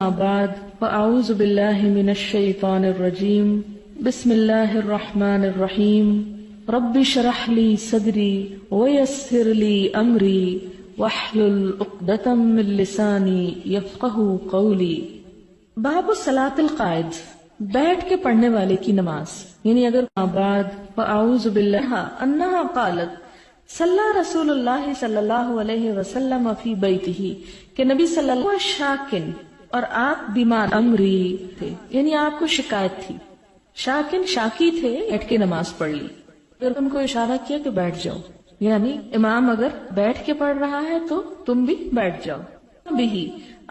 بعد فأعوذ بالله من الشيطان الرجيم بسم الله الرحمن الرحيم رب اشرح لي صدري ويسر لي أمري واحلل عقدة من لساني يفقهوا قولي۔ باب صلاۃ القائد، بیٹھ کے پڑھنے والے کی نماز، یعنی اگر بعد فأعوذ باللہ انہا قالت صلی رسول اللہ صلی اللہ علیہ وسلم فی بیتہ، کہ نبی صلی اللہ علیہ وسلم شاکن اور آپ بیمار امری تھے، یعنی آپ کو شکایت تھی، شاکن شاکی تھے، بیٹھ کے نماز پڑھ لی، پھر ان کو اشارہ کیا کہ بیٹھ جاؤ، یعنی امام اگر بیٹھ کے پڑھ رہا ہے تو تم بھی بیٹھ جاؤ۔ بھی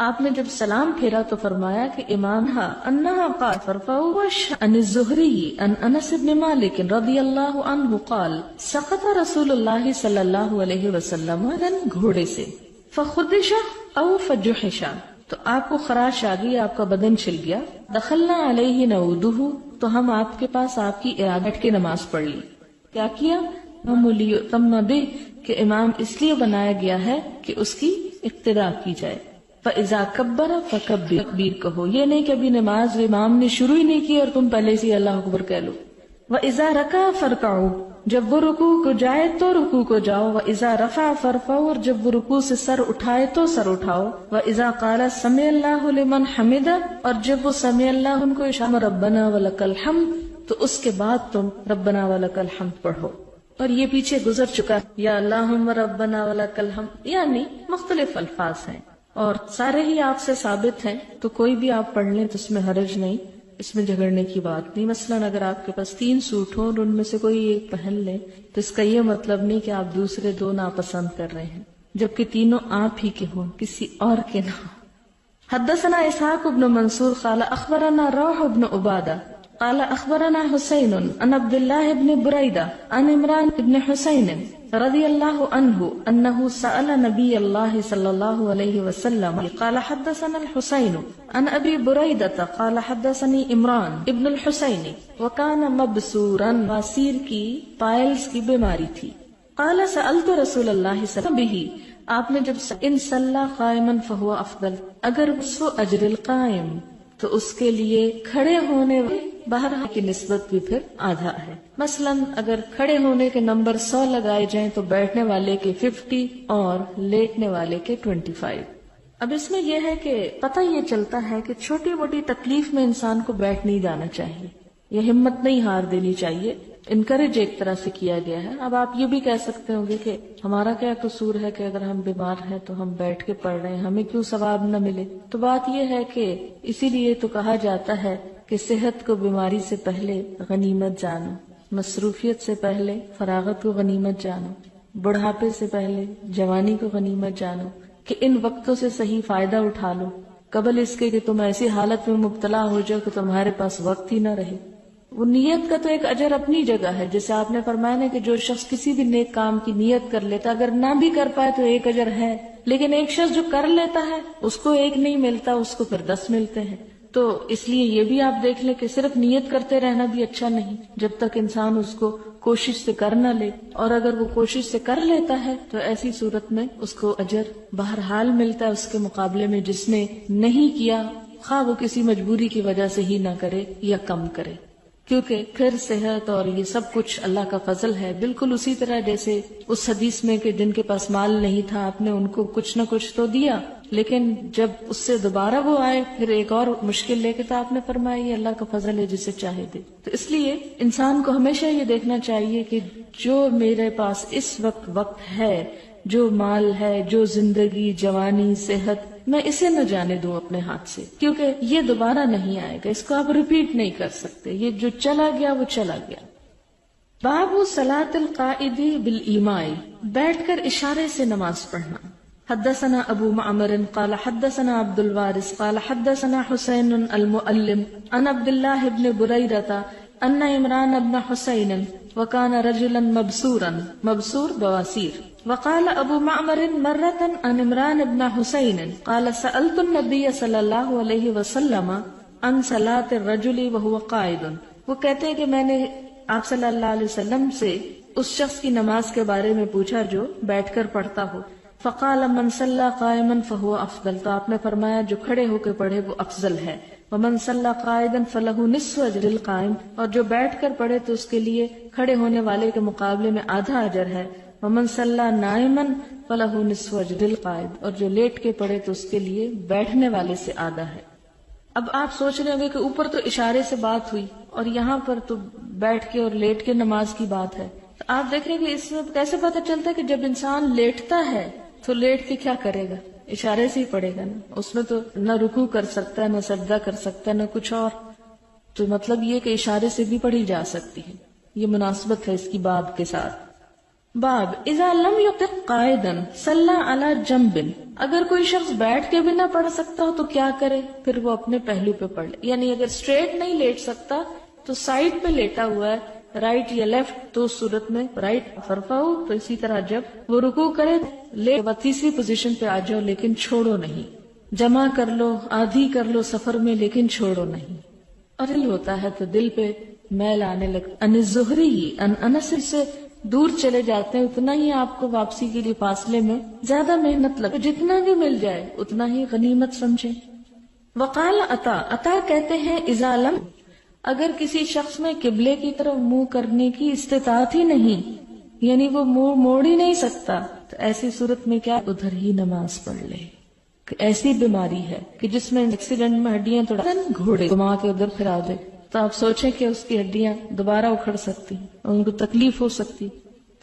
آپ نے جب سلام پھیرا تو فرمایا کہ امام انہا قال فرفعوا عن الزہری عن انس بن مالک رضی اللہ عنہ قال سقط رسول اللہ صلی اللہ علیہ وسلم گھوڑے سے فخدش او فجحش، تو آپ کو خراش آ گئی، آپ کا بدن چھل گیا، دخلنا علیہ نعودہ، تو ہم آپ کے پاس آپ کی بیٹھ کے نماز پڑھ لی۔ کیا کیا؟ تم بے، کہ امام اس لیے بنایا گیا ہے کہ اس کی اقتداء کی جائے۔ فاذا کبر فکبر، تکبیر کہو، یہ نہیں کہ ابھی نماز امام نے شروع ہی نہیں کی اور تم پہلے سے اللہ اکبر کہہ لو۔ واذا رکع فرکعوا، جب وہ رکوع کو جائے تو رکوع کو جاؤ۔ واذا رفع فرفعوا، اور جب وہ رکوع سے سر اٹھائے تو سر اٹھاؤ۔ واذا قال سمع اللہ لمن حمدہ، اور جب وہ سمع اللہ ان کو اشارہ ربنا ولک الحمد، تو اس کے بعد تم ربنا ولک الحمد پڑھو۔ اور یہ پیچھے گزر چکا، یا اللہم ربنا ولک الحمد، یعنی مختلف الفاظ ہیں اور سارے ہی آپ سے ثابت ہیں، تو کوئی بھی آپ پڑھ لیں تو اس میں حرج نہیں، اس میں جھگڑنے کی بات نہیں۔ مثلا اگر آپ کے پاس 3 سوٹ ہوں اور ان میں سے کوئی ایک پہن لیں تو اس کا یہ مطلب نہیں کہ آپ دوسرے 2 ناپسند کر رہے ہیں، جبکہ تینوں آپ ہی کے ہوں، کسی اور کے نہ ہوں۔ حدثنا اسحاق بن منصور قال اخبرنا روح بن عبادہ قال اخبرنا حسین عن عبد اللہ بن بریدہ عن عمران بن حسین رضی اللہ عنہ انہ سأل نبی اللہ صلی اللہ علیہ وسلم قال حدثنا الحسین عن ابی بریدہ قال حدثنی عمران ابن الحسین وکان مبسورا، باسیر کی پائلز کی بیماری تھی۔ قال سألت رسول اللہ صلی اللہ علیہ وسلم، آپ نے جب ان صلی قائما فہو افضل، اگر وہ اجر القائم تو اس کے لیے کھڑے ہونے بہرحال کی نسبت بھی پھر آدھا ہے۔ مثلا اگر کھڑے ہونے کے نمبر 100 لگائے جائیں تو بیٹھنے والے کے 50 اور لیٹنے والے کے 25۔ اب اس میں یہ ہے کہ پتہ یہ چلتا ہے کہ چھوٹی موٹی تکلیف میں انسان کو بیٹھ نہیں جانا چاہیے، یہ ہمت نہیں ہار دینی چاہیے، انکریج ایک طرح سے کیا گیا ہے۔ اب آپ یہ بھی کہہ سکتے ہوں گے کہ ہمارا کیا قصور ہے کہ اگر ہم بیمار ہیں تو ہم بیٹھ کے پڑھ رہے ہیں، ہمیں کیوں ثواب نہ ملے؟ تو بات یہ ہے کہ اسی لیے تو کہا جاتا ہے کہ صحت کو بیماری سے پہلے غنیمت جانو، مصروفیت سے پہلے فراغت کو غنیمت جانو، بڑھاپے سے پہلے جوانی کو غنیمت جانو، کہ ان وقتوں سے صحیح فائدہ اٹھا لو قبل اس کے کہ تم ایسی حالت میں مبتلا ہو جاؤ کہ تمہارے پاس وقت ہی نہ رہے۔ وہ نیت کا تو ایک اجر اپنی جگہ ہے، جیسے آپ نے فرمایا نا کہ جو شخص کسی بھی نیک کام کی نیت کر لیتا، اگر نہ بھی کر پائے تو ایک اجر ہے، لیکن ایک شخص جو کر لیتا ہے اس کو ایک نہیں ملتا، اس کو پھر 10 ملتے ہیں۔ تو اس لیے یہ بھی آپ دیکھ لیں کہ صرف نیت کرتے رہنا بھی اچھا نہیں، جب تک انسان اس کو کوشش سے کر نہ لے، اور اگر وہ کوشش سے کر لیتا ہے تو ایسی صورت میں اس کو اجر بہرحال ملتا ہے اس کے مقابلے میں جس نے نہیں کیا، خواہ وہ کسی مجبوری کی وجہ سے ہی نہ کرے یا کم کرے، کیونکہ پھر صحت اور یہ سب کچھ اللہ کا فضل ہے۔ بالکل اسی طرح جیسے اس حدیث میں کہ جن کے پاس مال نہیں تھا آپ نے ان کو کچھ نہ کچھ تو دیا، لیکن جب اس سے دوبارہ وہ آئے پھر ایک اور مشکل لے کے، تو آپ نے فرمایا یہ اللہ کا فضل ہے جسے چاہے دے۔ تو اس لیے انسان کو ہمیشہ یہ دیکھنا چاہیے کہ جو میرے پاس اس وقت ہے، جو مال ہے، جو زندگی، جوانی، صحت، میں اسے نہ جانے دوں اپنے ہاتھ سے، کیونکہ یہ دوبارہ نہیں آئے گا، اس کو آپ ریپیٹ نہیں کر سکتے، یہ جو چلا گیا وہ چلا گیا۔ باب صلاۃ القائد بالایماء، بیٹھ کر اشارے سے نماز پڑھنا۔ حدثنا ابو معمر قال حدثنا عبد الوارث قال حدثنا حسین المؤلم عن عبد اللہ بن بریدہ ان عمران بن حسین وكان رجلا مبسورا، مبسور بواسیر۔ وقال ابو معمر مرة عن عمران بن حسین قال سألت النبي صلی اللہ علیہ وسلم عن صلاة الرجل وهو قائد، وہ کہتے ہیں کہ میں نے آپ صلی اللہ علیہ وسلم سے اس شخص کی نماز کے بارے میں پوچھا جو بیٹھ کر پڑھتا ہو۔ فقال من صلى قائما فهو افضل، تو آپ نے فرمایا جو کھڑے ہو کے پڑھے وہ افضل ہے. ومن صلى قائدا فله نصف اجر القائم، اور جو بیٹھ کر پڑھے تو اس کے لیے کھڑے ہونے والے کے مقابلے میں آدھا اجر ہے. ومن صلى نائما فله نصف اجر القائد، اور جو لیٹ کے پڑھے تو اس کے لیے بیٹھنے والے سے آدھا ہے. اب آپ سوچ رہے ہوں گے کہ اوپر تو اشارے سے بات ہوئی اور یہاں پر تو بیٹھ کے اور لیٹ کے نماز کی بات ہے. تو آپ دیکھ رہے ہیں کہ اس میں کیسے پتہ چلتا ہے کہ جب انسان لیٹتا ہے تو لیٹ کے کیا کرے گا؟ اشارے سے ہی پڑھے گا نا. اس میں تو نہ رکوع کر سکتا ہے، نہ سجدہ کر سکتا ہے، نہ کچھ اور. تو مطلب یہ کہ اشارے سے بھی پڑھی جا سکتی ہے. یہ مناسبت ہے اس کی باب کے ساتھ. باب اذا لم يطق قائدا صلى على جنب، اگر کوئی شخص بیٹھ کے بھی نہ پڑھ سکتا ہو تو کیا کرے؟ پھر وہ اپنے پہلو پہ پڑھ لے. یعنی اگر اسٹریٹ نہیں لیٹ سکتا تو سائڈ پہ لیٹا ہوا ہے، رائٹ یا لیفٹ، تو اس صورت میں رائٹ فرفعو. تو اسی طرح جب وہ رکوع کرے لے تیسری پوزیشن پہ آ جاؤ، لیکن چھوڑو نہیں. جمع کر لو، آدھی کر لو سفر میں، لیکن چھوڑو نہیں. اور دل ہوتا ہے تو دل پہ میل آنے لگتا. ان الزہری ان انس سے دور چلے جاتے ہیں اتنا ہی آپ کو واپسی کے لیے فاصلے میں زیادہ محنت لگے. جتنا بھی مل جائے اتنا ہی غنیمت سمجھے. وقال عطا کہتے ہیں اذا لم، اگر کسی شخص میں قبلے کی طرف منہ کرنے کی استطاعت ہی نہیں، یعنی وہ منہ موڑ ہی نہیں سکتا، تو ایسی صورت میں کیا ادھر ہی نماز پڑھ لے. کہ ایسی بیماری ہے کہ جس میں ایکسیڈنٹ میں ہڈیاں توڑا گھوڑے گھما کے ادھر پھرا دے، تو آپ سوچیں کہ اس کی ہڈیاں دوبارہ اکھڑ سکتی اور ان کو تکلیف ہو سکتی.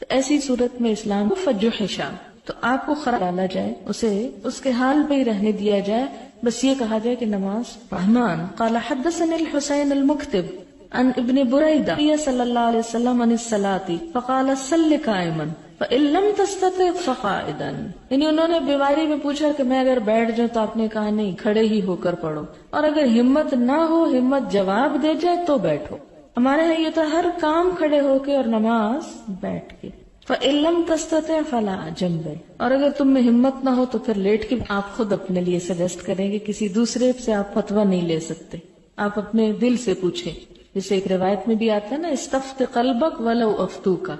تو ایسی صورت میں اسلام کو فجوحشا، تو آپ کو خراب ڈالا جائے، اسے اس کے حال پہ ہی رہنے دیا جائے. بس یہ کہا جائے کہ نماز رحمان. قال حدثني الحسين المكتب عن ابن بريدة صلى الله عليه وسلم عن الصلاة فقال صل قائما فإن لم تستطع فقاعدا. یعنی انہوں نے بیماری میں پوچھا کہ میں اگر بیٹھ جاؤں، تو آپ نے کہا نہیں، کھڑے ہی ہو کر پڑھو، اور اگر ہمت نہ ہو، ہمت جواب دے جائے تو بیٹھو. ہمارے یہاں یہ تو ہر کام کھڑے ہو کے اور نماز بیٹھ کے. فَإِن لَمْ تَسْتَطِعْ فَلَا جَنْبٍ، اور اگر تم میں ہمت نہ ہو تو پھر لیٹ کے. آپ خود اپنے لیے سجیسٹ کریں گے، کسی دوسرے سے آپ فتویٰ نہیں لے سکتے. آپ اپنے دل سے پوچھیں، جسے ایک روایت میں بھی آتا ہے نا، استفت قلبک ولو افتوکا،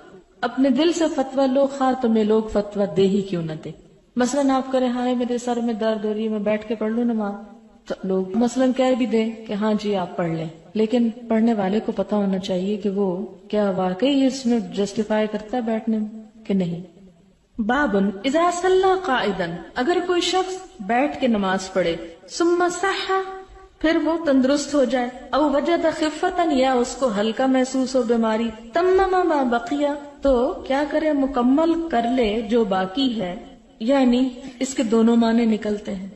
اپنے دل سے فتویٰ لو، خواہ تمہیں لوگ فتویٰ دے ہی کیوں نہ دے. مثلاً آپ کریں ہاں میرے سر میں درد ہو رہی ہے، میں بیٹھ کے پڑھ لوں نماز، تو لوگ مثلاً کہہ بھی دیں کہ ہاں جی آپ پڑھ لیں، لیکن پڑھنے والے کو پتا ہونا چاہیے کہ وہ کیا واقعی اس میں جسٹیفائی کرتا ہے بیٹھنے میں کہ نہیں. بابن اذا صلی قائدا، اگر کوئی شخص بیٹھ کے نماز پڑھے، ثم صح، پھر وہ تندرست ہو جائے، او وجد خفتن، یا اس کو ہلکا محسوس ہو بیماری، تمم ما بقیہ، تو کیا کرے؟ مکمل کر لے جو باقی ہے. یعنی اس کے دونوں معنی نکلتے ہیں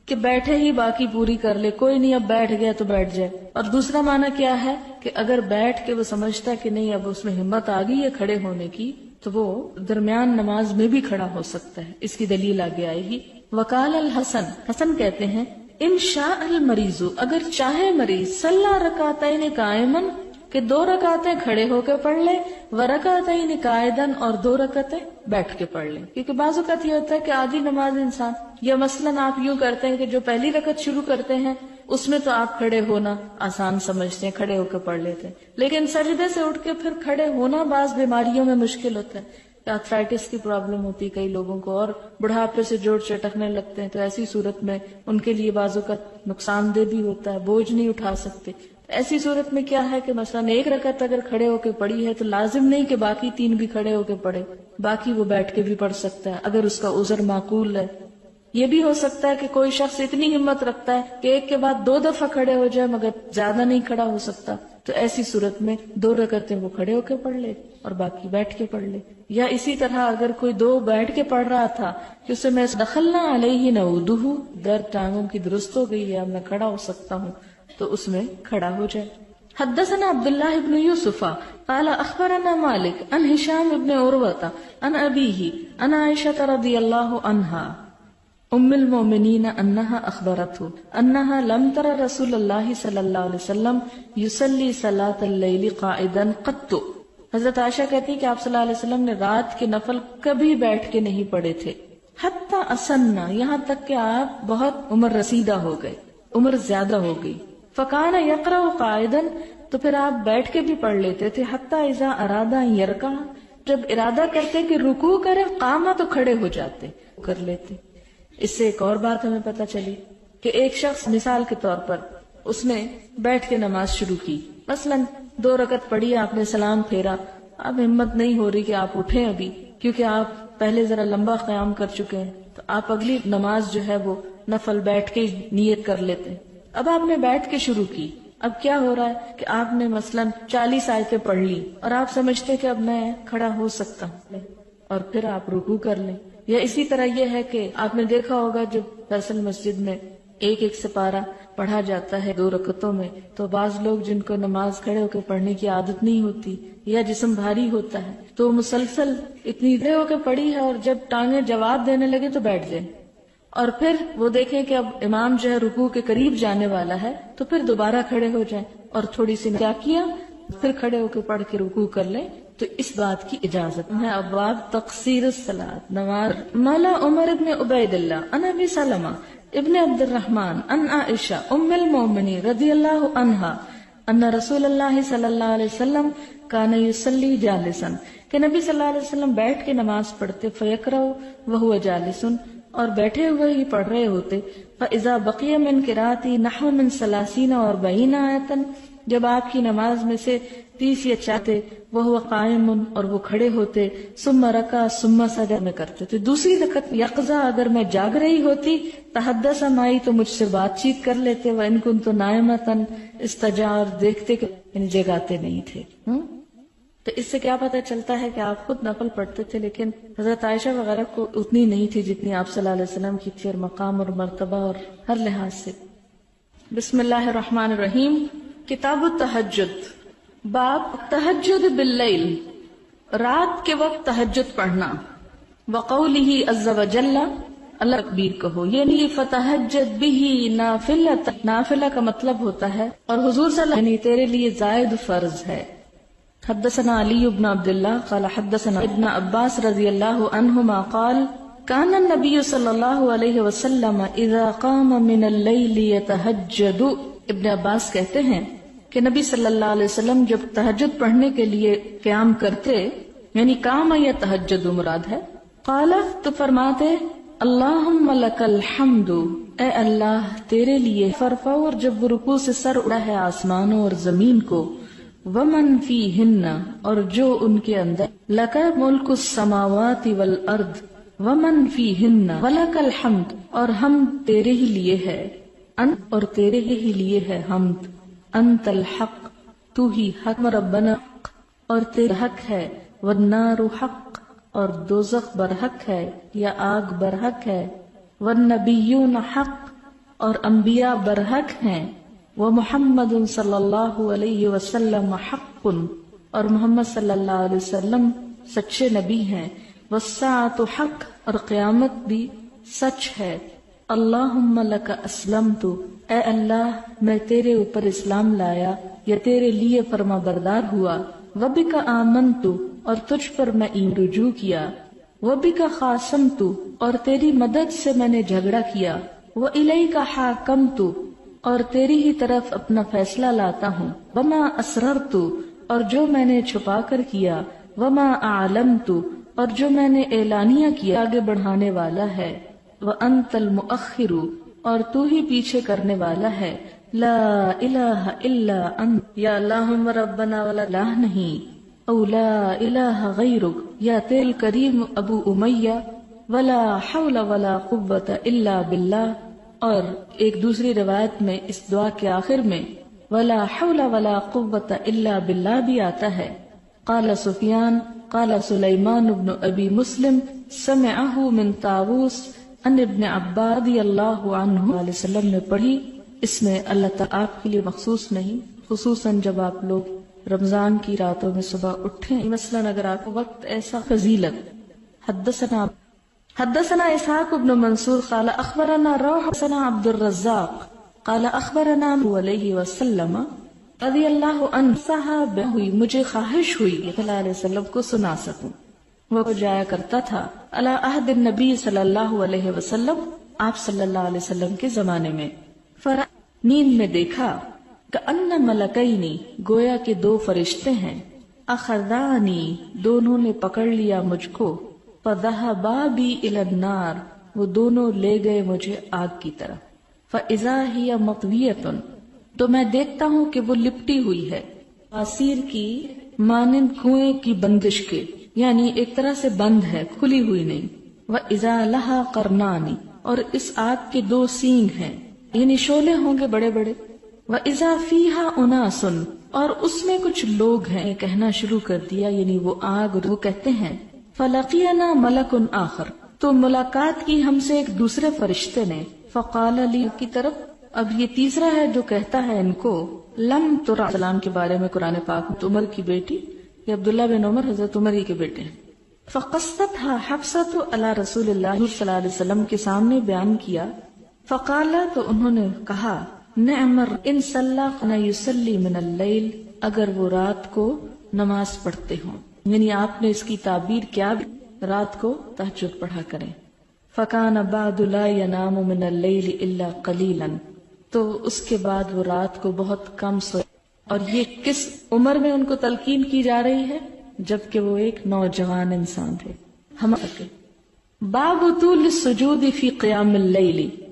کہ بیٹھے ہی باقی پوری کر لے، کوئی نہیں اب بیٹھ گیا تو بیٹھ جائے. اور دوسرا معنی کیا ہے کہ اگر بیٹھ کے وہ سمجھتا ہے کہ نہیں اب اس میں ہمت آ گئی ہے کھڑے ہونے کی، تو وہ درمیان نماز میں بھی کھڑا ہو سکتا ہے. اس کی دلیل آگے آئے گی. وقال الحسن، حسن کہتے ہیں ان شاء المریض، اگر چاہے مریض، صلی رکعتین قائما، کہ 2 رکعتیں کھڑے ہو کے پڑھ لے، ورکعتین قاعدا، اور 2 رکعتیں بیٹھ کے پڑھ لیں. کیونکہ بعض اوقات یہ ہوتا ہے کہ آدھی نماز انسان، یا مثلاً آپ یوں کرتے ہیں کہ جو پہلی رکعت شروع کرتے ہیں اس میں تو آپ کھڑے ہونا آسان سمجھتے ہیں، کھڑے ہو کے پڑھ لیتے ہیں، لیکن سجدے سے اٹھ کے پھر کھڑے ہونا بعض بیماریوں میں مشکل ہوتا ہے. آرتھرائٹس کی پرابلم ہوتی ہے کئی لوگوں کو، اور بڑھاپے سے جوڑ چٹکنے لگتے ہیں، تو ایسی صورت میں ان کے لیے بعضوں کا نقصان دہ بھی ہوتا ہے، بوجھ نہیں اٹھا سکتے. ایسی صورت میں کیا ہے کہ مثلا 1 رکعت اگر کھڑے ہو کے پڑھی ہے تو لازم نہیں کہ باقی 3 بھی کھڑے ہو کے پڑھے، باقی وہ بیٹھ کے بھی پڑھ سکتا ہے اگر اس کا عذر معقول ہے. یہ بھی ہو سکتا ہے کہ کوئی شخص اتنی ہمت رکھتا ہے کہ ایک کے بعد 2 دفعہ کھڑے ہو جائے مگر زیادہ نہیں کھڑا ہو سکتا، تو ایسی صورت میں 2 رکعتیں وہ کھڑے ہو کے پڑھ لے اور باقی بیٹھ کے پڑھ لے. یا اسی طرح اگر کوئی 2 بیٹھ کے پڑھ رہا تھا کہ اسے میں دخلنا علیہ نعودہ، درد ٹانگوں کی درست ہو گئی ہے، میں کھڑا ہو سکتا ہوں، تو اس میں کھڑا ہو جائے. حدثنا عبداللہ بن یوسف قال اخبرنا مالک عن ہشام بن عروہ عن ابیہ عن عائشہ رضی اللہ عنہا ام المؤمنین انہا اخبرته انہا لم تر رسول اللہ صلی اللہ علیہ وسلم یصلی صلاۃ اللیل قاعدا قط. حضرت عائشہ کہتی ہیں کہ آپ صلی اللہ علیہ وسلم نے رات کے نفل کبھی بیٹھ کے نہیں پڑھے تھے. حتی اسنہ، یہاں تک کہ آپ بہت عمر رسیدہ ہو گئے، عمر زیادہ ہو گئی. فکان یقرأ قاعدا، تو پھر آپ بیٹھ کے بھی پڑھ لیتے تھے. حتی اذا اراد یرکع، جب ارادہ کرتے کہ رکوع کرے، قام، تو کھڑے ہو جاتے. کر لیتے. اس سے ایک اور بات ہمیں پتہ چلی کہ ایک شخص مثال کے طور پر اس نے بیٹھ کے نماز شروع کی، مثلا 2 رکعت پڑھی، آپ نے سلام پھیرا، اب ہمت نہیں ہو رہی کہ آپ اٹھیں ابھی کیونکہ آپ پہلے ذرا لمبا قیام کر چکے ہیں، تو آپ اگلی نماز جو ہے وہ نفل بیٹھ کے نیت کر لیتے ہیں. اب آپ نے بیٹھ کے شروع کی، اب کیا ہو رہا ہے کہ آپ نے مثلا 40 آیتیں پڑھ لی اور آپ سمجھتے کہ اب میں کھڑا ہو سکتا ہوں، اور پھر آپ رکوع کر لیں. یا اسی طرح یہ ہے کہ آپ نے دیکھا ہوگا جب فیصل مسجد میں ایک سپارہ پڑھا جاتا ہے 2 رکعتوں میں، تو بعض لوگ جن کو نماز کھڑے ہو کے پڑھنے کی عادت نہیں ہوتی یا جسم بھاری ہوتا ہے تو مسلسل اتنی دیر ہو کے پڑھی ہے اور جب ٹانگیں جواب دینے لگے تو بیٹھ جائیں، اور پھر وہ دیکھیں کہ اب امام جو ہے رکوع کے قریب جانے والا ہے تو پھر دوبارہ کھڑے ہو جائیں اور تھوڑی سی کیا کیا پھر کھڑے ہو کے پڑھ کے رکوع کر لیں. تو اس بات کی اجازت ہے. ابواب تقصیر الصلاۃ نماز. مولا عمر ابن عبید اللہ عن ابی سلمہ ابن عبد الرحمن عن عائشہ ام المؤمنین رضی اللہ عنہا ان رسول اللہ صلی اللہ علیہ وسلم کان یصلی جالسا، کہ نبی صلی اللہ علیہ وسلم بیٹھ کے نماز پڑھتے، فیقرأ وہو جالس، اور بیٹھے ہوئے ہی پڑھ رہے ہوتے. فاذا بقی من قراءتی نحو من 30 و 40 آیۃ، جب آپ کی نماز میں سے 30 یا 40 وہ قائم اور وہ کھڑے ہوتے، ثم رکع ثم سجد میں کرتے تھے. دوسری رکعت یقظہ اگر میں جاگ رہی ہوتی، تحدث معی تو مجھ سے بات چیت کر لیتے، وان کنت نائمۃ استجار، دیکھتے کہ یعنی جگاتے نہیں تھے. تو اس سے کیا پتہ چلتا ہے کہ آپ خود نفل پڑھتے تھے، لیکن حضرت عائشہ وغیرہ کو اتنی نہیں تھی جتنی آپ صلی اللہ علیہ وسلم کی تھی، اور مقام اور مرتبہ اور ہر لحاظ سے. بسم اللہ الرحمن الرحیم. کتاب التہجد. باب تہجد باللیل، رات کے وقت تہجد پڑھنا. وقولہ عز وجل، اللہ تکبیر کہو، یعنی فتہجد بہ نافلۃ، نافلہ کا مطلب ہوتا ہے اور حضور صلی اللہ علیہ وسلم یعنی تیرے لیے زائد فرض ہے. حدثنا علی بن عبد اللہ قال حدثنا ابن عباس رضی اللہ عنہما قال كان النبی صلی اللہ علیہ وسلم اذا قام من اللیل یتہجد. ابن عباس کہتے ہیں کہ نبی صلی اللہ علیہ وسلم جب تہجد پڑھنے کے لیے قیام کرتے، یعنی قام یا تہجد مراد ہے، قال تو فرماتے اللہم لک الحمد، اے اللہ تیرے لیے فرفع، اور جب رکوع سے سر اڑا ہے آسمانوں اور زمین کو، ومن فیہن، اور جو ان کے اندر، لک ملک السماوات والارض ومن فیہن ولک الحمد، اور ہم تیرے ہی لیے ہے، انت اور تیرے ہی لیے ہے حمد، انت الحق تو ہی حق، ربنا اور تیرا حق ہے، والنار حق اور دوزخ برحق ہے یا آگ برحق ہے، والنبیون حق اور انبیاء برحق ہیں، ومحمد صلی اللہ علیہ وسلم حق اور محمد صلی اللہ علیہ وسلم سچے نبی ہیں، والساعۃ حق اور قیامت بھی سچ ہے، اللہم لک اسلمت، اے اللہ میں تیرے اوپر اسلام لایا یا تیرے لیے فرما بردار ہوا، وبک آمنت اور تجھ پر میں رجوع کیا، وبک خاصمت اور تیری مدد سے میں نے جھگڑا کیا، والیک حاکمت اور تیری ہی طرف اپنا فیصلہ لاتا ہوں، وما اسررت اور جو میں نے چھپا کر کیا، وما اعلمت اور جو میں نے اعلانیہ کیا آگے بڑھانے والا ہے، وانت المؤخر اور تو ہی پیچھے کرنے والا ہے، لا الہ الا انت یا اللہم ربنا ولا الہ نہیں، او لا الہ غیرک یا تیل کریم ابو امیہ، ولا حول ولا قوت الا باللہ، اور ایک دوسری روایت میں اس دعا کے آخر میں ولا حول ولا قوت الا باللہ بھی آتا ہے. قال سفیان قال سلیمان بن ابی مسلم سمعہ من طاووس ان ابن عباس رضی اللہ عنہ علیہ وسلم نے پڑھی. اس میں اللہ تعالیٰ آپ کے لیے مخصوص نہیں، خصوصاً جب آپ لوگ رمضان کی راتوں میں صبح اٹھیں، مثلاً اگر آپ کو وقت ایسا فضیلت. حدثنا اسحاق بن منصور قال اخبرنا روح حدثنا عبد الرزاق قال اخبرنا علیہ وسلم رضی اللہ عنہ صحابہ ہوئی مجھے خواہش ہوئی صلی اللہ علیہ وسلم کو سنا سکوں. وہ جایا کرتا تھا علی عہد النبی صلی اللہ علیہ وسلم، آپ صلی اللہ علیہ وسلم کے زمانے میں. نیند میں دیکھا کأن ملکینی گویا کہ 2 فرشتے ہیں، اخذانی دونوں نے پکڑ لیا مجھ کو، فذهبا بی الی النار وہ دونوں لے گئے مجھے آگ کی طرف. فَإِذَا هِيَ مَطْوِيَةٌ، تو میں دیکھتا ہوں کہ وہ لپٹی ہوئی ہے، آسیر کی مانند کنویں کی بندش کے، یعنی ایک طرح سے بند ہے، کھلی ہوئی نہیں. وَإِذَا لَهَا قَرْنَانِ، اور اس آگ کے دو سینگ ہیں، یعنی شعلے ہوں گے بڑے بڑے. وَإِذَا فِيهَا أُنَاسٌ، اور اس میں کچھ لوگ ہیں. کہنا شروع کر دیا، یعنی وہ آگ، وہ کہتے ہیں فَلَقِيَنَا مَلَكٌ آخر، تو ملاقات کی ہم سے ایک دوسرے فرشتے نے. فَقَالَ لِي کی طرف، اب یہ تیسرا ہے جو کہتا ہے ان کو لم ترى السلام کے بارے میں قرآن پاک میں، عمر کی بیٹی، یہ عبداللہ بن عمر حضرت عمر ہی کے بیٹے ہیں. فَقَصَّتْهَا حَفْصَةُ عَلَى رسول اللہ صلی اللہ علیہ وسلم کے سامنے بیان کیا. فقال، تو انہوں نے کہا نعمر ان صلی کان یصلی من اللیل، اگر وہ رات کو نماز پڑھتے ہوں، یعنی آپ نے اس کی تعبیر کیا، رات کو تہجد پڑھا کریں. فکان بعد لا ینام من اللیل الا قلیلا، تو اس کے بعد وہ رات کو بہت کم سوئے. اور یہ کس عمر میں ان کو تلقین کی جا رہی ہے؟ جبکہ وہ ایک نوجوان انسان تھے. ہم باب طول السجود فی قیام اللیل،